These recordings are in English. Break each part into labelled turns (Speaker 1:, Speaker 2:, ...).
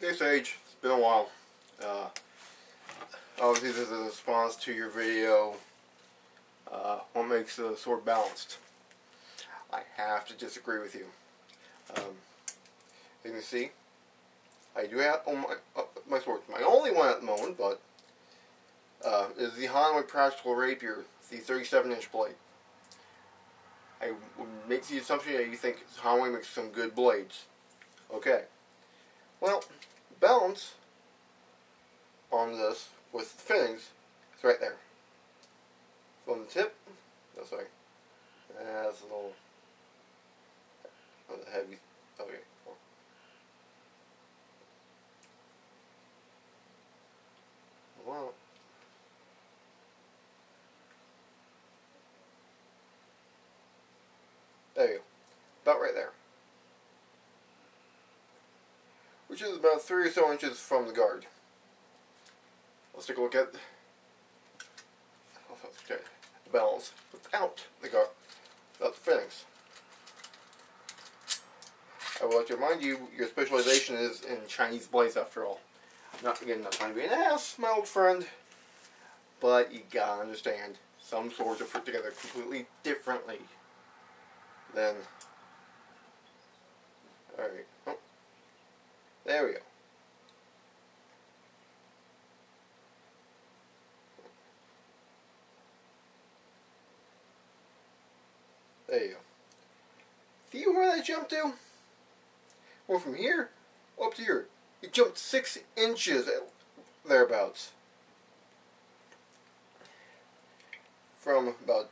Speaker 1: Hey Sage, it's been a while. Obviously this is a response to your video, what makes the sword balanced. I have to disagree with you. As you can see, I do have my swords. My only one at the moment, but is the Hanwei Practical Rapier, the 37-inch blade. I would make the assumption that you think Hanwei makes some good blades. Okay. Well, balance on this with the fittings is right there. From the tip, no sorry, that's a little heavy. Okay. Well, there you go. About right there. Which is about 3 or so inches from the guard. Let's take a look at the balance without the guard, without the fittings. I would like to remind you, your specialization is in Chinese blades after all. Not trying to be an ass, my old friend, but you gotta understand, some swords are put together completely differently than. Alright, oh, there we go. There you go. See where that jumped to? Well, from here up to here, it jumped 6 inches thereabouts. From about,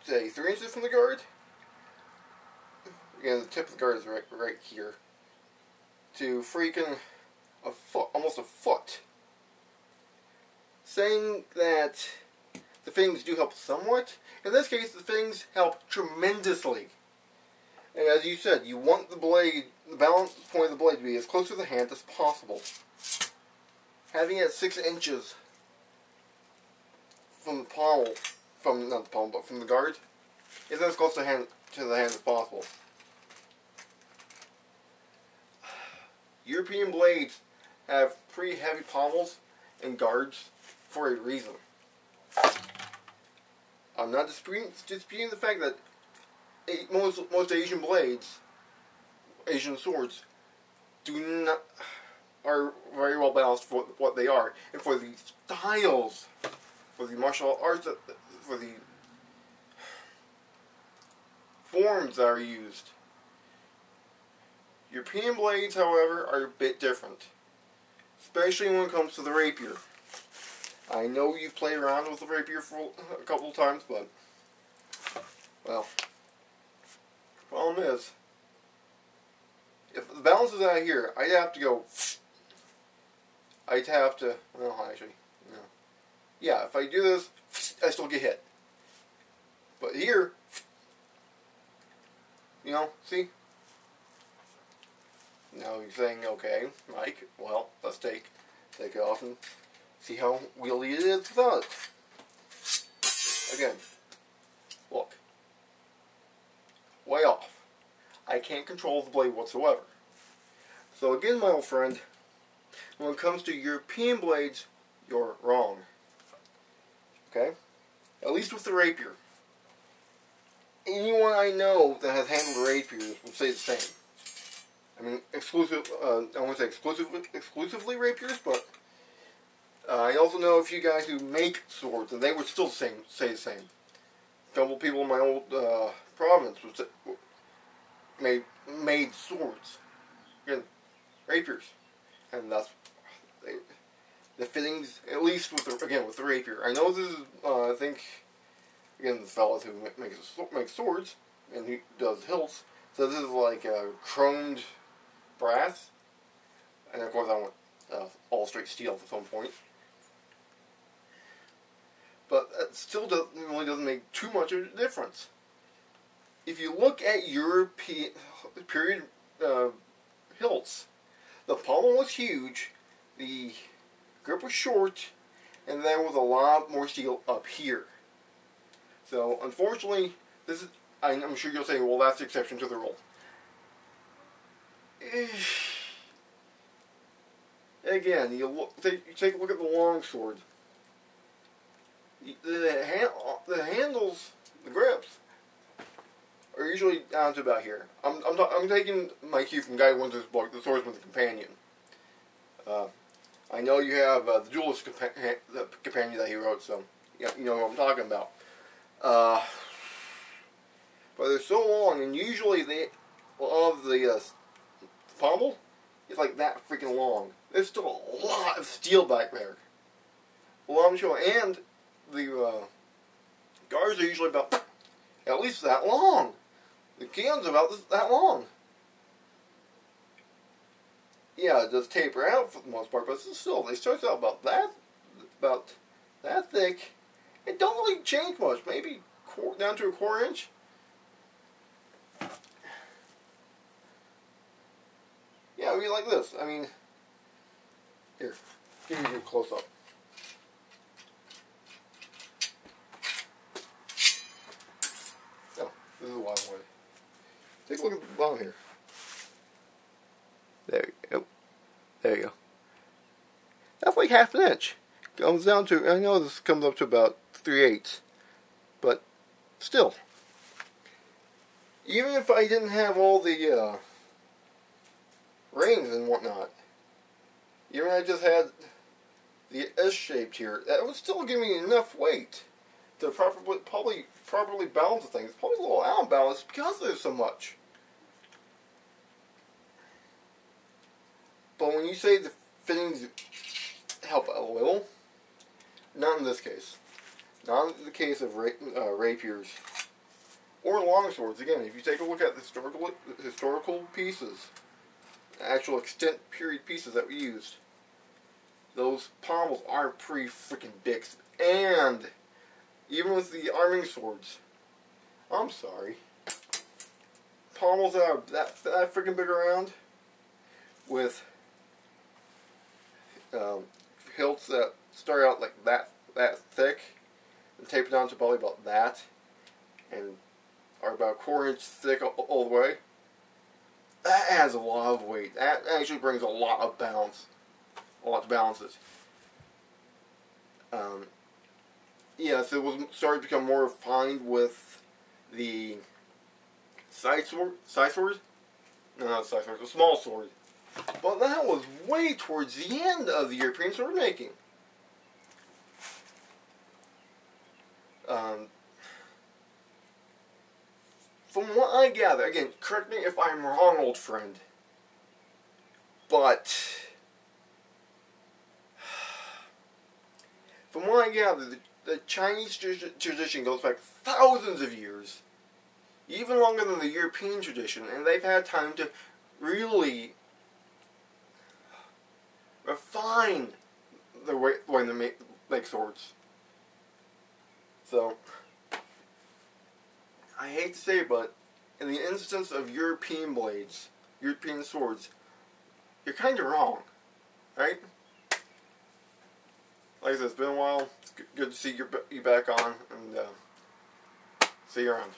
Speaker 1: say, 3 inches from the guard. Again, the tip of the guard is right here. To freaking a foot, almost a foot. Saying that the fittings do help somewhat. In this case, the fittings help tremendously. And as you said, you want the blade, the balance point of the blade to be as close to the hand as possible. Having it 6 inches from the pommel, not the pommel, but from the guard, is as close to the hand as possible. European blades have pretty heavy pommels and guards for a reason. I'm not disputing the fact that most Asian blades, Asian swords, are very well balanced for what they are, and for the styles, for the martial arts, for the forms that are used. European blades, however, are a bit different, especially when it comes to the rapier. I know you've played around with the rapier for a couple of times, but, well, the problem is, if the balance is out here, I'd have to go, well, actually, no. Yeah, if I do this, I still get hit. But here, you know, see? Now you're saying, okay, Mike, well, let's take it off and see how wieldy it is without it. Again, look. Way off. I can't control the blade whatsoever. So again, my old friend, when it comes to European blades, you're wrong. Okay? At least with the rapier. Anyone I know that has handled rapiers will say the same. I mean, I won't say exclusively rapiers, but I also know a few guys who make swords, and they would still say the same. A couple people in my old province made swords, again, rapiers, and that's the fittings. At least with the rapier. I know this is I think again the fellas who makes swords and he does hilts. So this is like chromed brass, and of course I want all straight steel at some point. But that still really doesn't make too much of a difference. If you look at European period hilts, the pommel was huge, the grip was short, and there was a lot more steel up here. So unfortunately, this is. I'm sure you'll say, well, that's the exception to the rule. Again, you take a look at the longsword. The handles, the grips, are usually down to about here. I'm taking my cue from Guy Winter's book, The Swordsman's Companion. I know you have the Duelist Companion that he wrote, so you know what I'm talking about. But they're so long, and usually the pommel is like that freaking long. There's still a lot of steel back there. A lot of material, and the guards are usually about at least that long. The can's about that long. Yeah, it does taper out for the most part, but still, they start out about that thick. It don't really change much. Maybe down to a 1/4 inch. Yeah, I mean like this. I mean, here, give me a close up. Oh, this is a wild one. Take a look at the bottom here. There you go. There you go. That's like 1/2 inch. Comes down to, I know this comes up to about 3/8, but still. Even if I didn't have all the rings and whatnot, even if I just had the S-shaped here, that would still give me enough weight to properly balance the thing. It's probably a little out of balance because there's so much. But when you say the fittings help a little, not in this case. Not in the case of rapiers or longswords. Again, if you take a look at the historical pieces, actual extent period pieces that we used, those pommels are pretty freaking big. And even with the arming swords, I'm sorry, pommels that are that freaking big around, with hilts that start out like that thick and taper down to probably about that, and are about 1/4 inch thick all the way. That adds a lot of weight. That actually brings a lot of balance, a lot to balance it. Yes, it was started to become more refined with the side sword. No, not side sword. The small sword. But that was way towards the end of the European sword making. From what I gather, again, correct me if I'm wrong, old friend, but from what I gather, the Chinese tradition goes back thousands of years, even longer than the European tradition, and they've had time to really refine the way they make swords. So, I hate to say it, but in the instance of European blades, European swords, you're kind of wrong, right? Like I said, it's been a while. It's good to see you back on, and see you around.